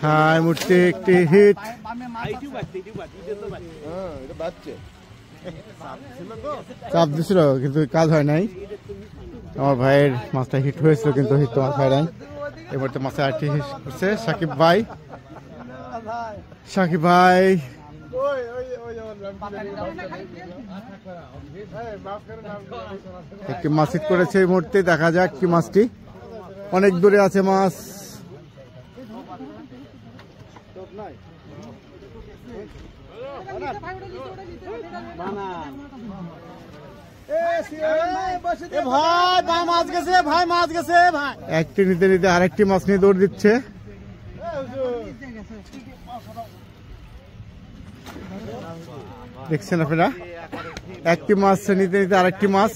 হ্যাঁ মূর্তি একটি হিট চাপ দিছিল কিন্তু কাজ হয় নাই। আমার ভাইয়ের মাছটা হিট হয়েছিল কিন্তু হিট তোমার হয় নাই। এই মুহূর্তে মাছে আরেকটি হিট করছে সাকিব ভাই। সাকিব ভাই একটি মাছ হিট করেছে এই মুহূর্তে, দেখা যাক কি মাছটি। অনেক দূরে আছে মাছ। একটি নিতে নিতে আরেকটি মাছ নিয়ে দৌড় দিচ্ছে। দেখছেন আপনারা, একটি মাছ নিতে নিতে আরেকটি মাছ।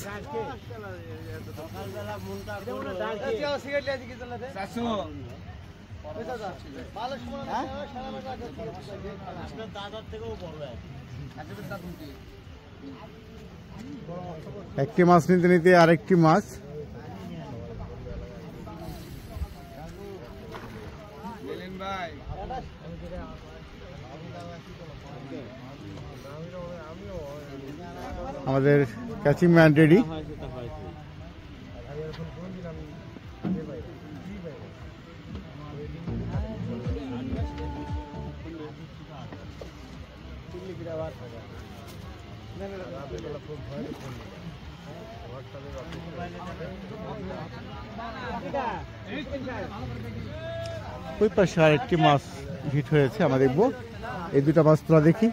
একটি মাছ নিতে নিতে আরেকটি মাছ। আমাদের ক্যাচিং ম্যান রেডি। ওই পাশে আরেকটি মাছ হিট হয়েছে, আমরা দেখবো। এই দুটা মাছ তোলা দেখি।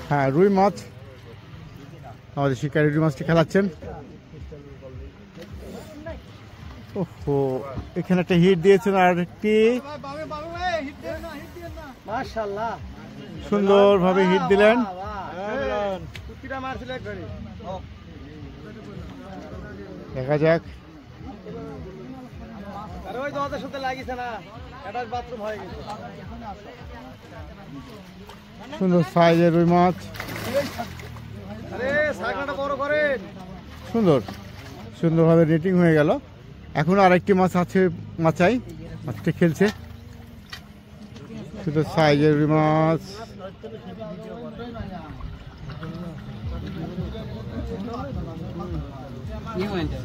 হ্যাঁ রুই মাছ, আমাদের শিকারি রুই মাছটি খেলাচ্ছেন। ওহো, এখানে একটা হিট দিয়েছেন আর একটি সুন্দর ভাবে হিট দিলেন। দেখা যাক। সুন্দর সাইজের রুই মাছ, সুন্দর সুন্দরভাবে রেটিং হয়ে গেল। এখন আরেকটি মাছ আছে মাচাই, মাছটি খেলছে। সুন্দর সাইজের রুই মাছ,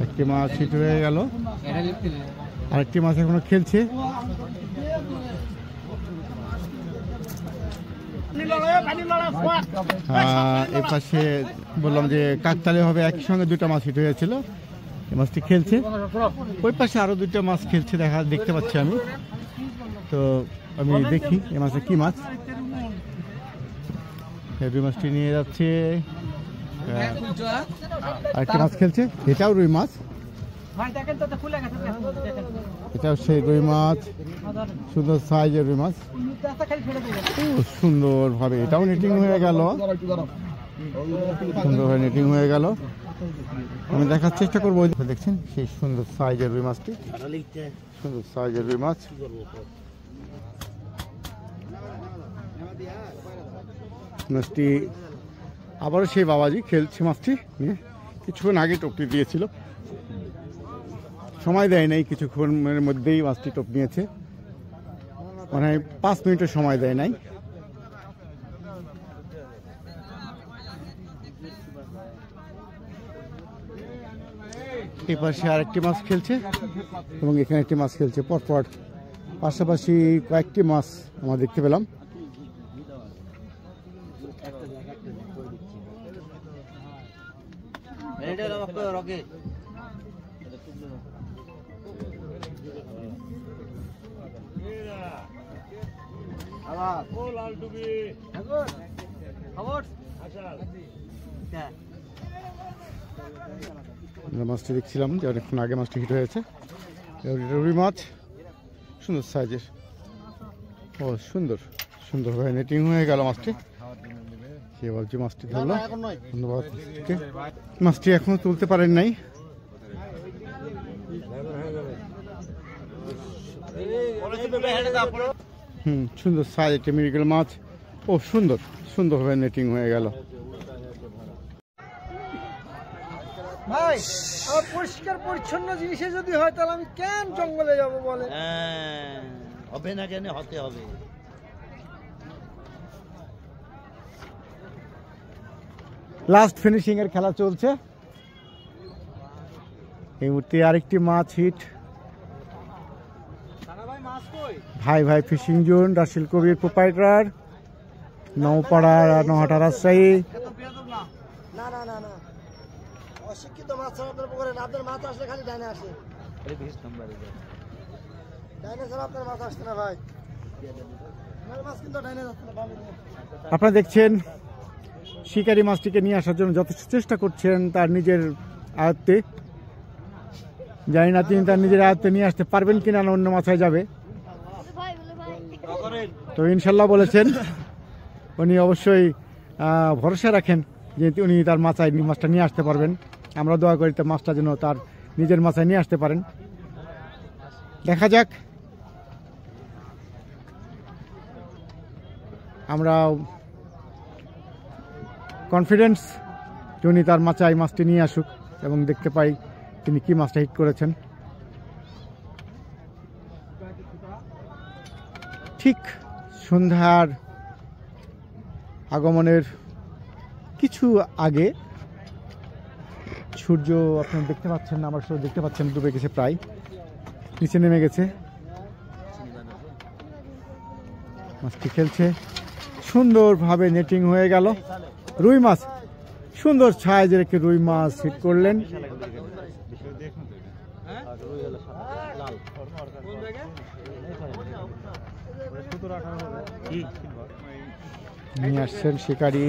একটি মাছ হিট হয়ে গেল, আরেকটি মাছ এখনো খেলছে। এই পাশে বললাম যে কাকতালে হবে, একই সঙ্গে দুটা মাছ হিট হয়েছিল। এই মাছটি খেলছে। ওই পাশে আরো দুটা মাছ খেলছে, দেখতে পাচ্ছি আমি। তো আমি দেখি এই মাছটা কি মাছ। রুই মাছটি নিয়ে যাচ্ছে, আরেকটি মাছ খেলছে, এটাও রুই মাছ। এটাও সেই রুই মাছ, সুন্দর সাইজের রুই মাছ, সুন্দর ভাবে এটাও নেটিং হয়ে গেল। সুন্দরভাবে নেটিং হয়ে গেল। আমি দেখার চেষ্টা করবো। দেখছেন সেই সুন্দর সাইজের রুই মাছটি, সুন্দর সাইজের রুই মাছ। মাছটি আবারও সেই বাবাজি খেলছে মাছটি নিয়ে। কিছুক্ষণ আগে টোপটি দিয়েছিল, সময় দেয় নাই, কিছুক্ষণের মধ্যেই মাছটি টোপ নিয়েছে। মানে 5 মিনিটের সময় দেয় নাই। এই পাশে আরেকটি মাছ খেলছে এবং এখানে একটি মাছ খেলছে। পরপর পাশাপাশি কয়েকটি মাছ আমরা দেখতে পেলাম। মাছটি দেখছিলাম যে অনেকক্ষণ আগে মাছটি হিট হয়েছে। রুই মাছ, সুন্দর সাইজের। ও সুন্দর সুন্দরভাবে নেটিং হয়ে গেল মাছটি। কে বলছি মাছটি ধরলো, ধন্যবাদ। মাছটি এখনো তুলতে পারেন নাই। সুন্দর সাইজ একটি মিরিগেল মাছ। ও সুন্দর সুন্দরভাবে নেটিং হয়ে গেল। ভাই আমার পরিষ্কার পরিচ্ছন্ন জিনিসে যদি হয় তাহলে আমি কেন জঙ্গলে যাব বলে? হবে না কেন, হতে হবে। লাস্ট ফিনিশিং এর খেলা চলছে এই মুহূর্তে। আরেকটি মাছ হিট। ভাই ভাই ফিশিং জোন, রাসেল কবির প্রোপাইটার, নৌপাড়া, নহাটা, রাজশাহী। না না না না, অশিক্ষিত মাছ ছাড়া আপনার পুকুরে না। আপনার মাছ আসলে খালি ডাইনে আসে, ডাইনে ছাড়া আপনার মাছ আসছে না ভাই। আমার মাছ কিন্তু ডাইনে যাচ্ছে না, বামে যাচ্ছে। আপনারা দেখছেন শিকারি মাছটিকে নিয়ে আসার জন্য যথেষ্ট চেষ্টা করছেন তার নিজের আয়ত্তে। জানি না তিনি তার নিজের আয়ত্তে নিয়ে আসতে পারবেন কিনা, না অন্য মাছায় যাবে। তো ইনশাল্লাহ বলেছেন, উনি অবশ্যই ভরসা রাখেন যে উনি তার মাছায় মাছটা নিয়ে আসতে পারবেন। আমরা দোয়া করি তার মাছটা যেন তার নিজের মাছায় নিয়ে আসতে পারেন। দেখা যাক, আমরা কনফিডেন্স যে উনি তার মাছায় মাছটি নিয়ে আসুক এবং দেখতে পাই তিনি কি মাছটা হিট করেছেন। ঠিক সন্ধ্যার আগমনের কিছু আগে সূর্য আপনারা দেখতে পাচ্ছেন, আমার সূর্য দেখতে পাচ্ছেন ডুবে গেছে, প্রায় নিচে নেমে গেছে। মাছটি খেলছে সুন্দরভাবে, নেটিং হয়ে গেল। রুই মাছ, সুন্দর সাইজের একটি রুই মাছ হিট করলেন। নিয়ে আসছেন শিকারি।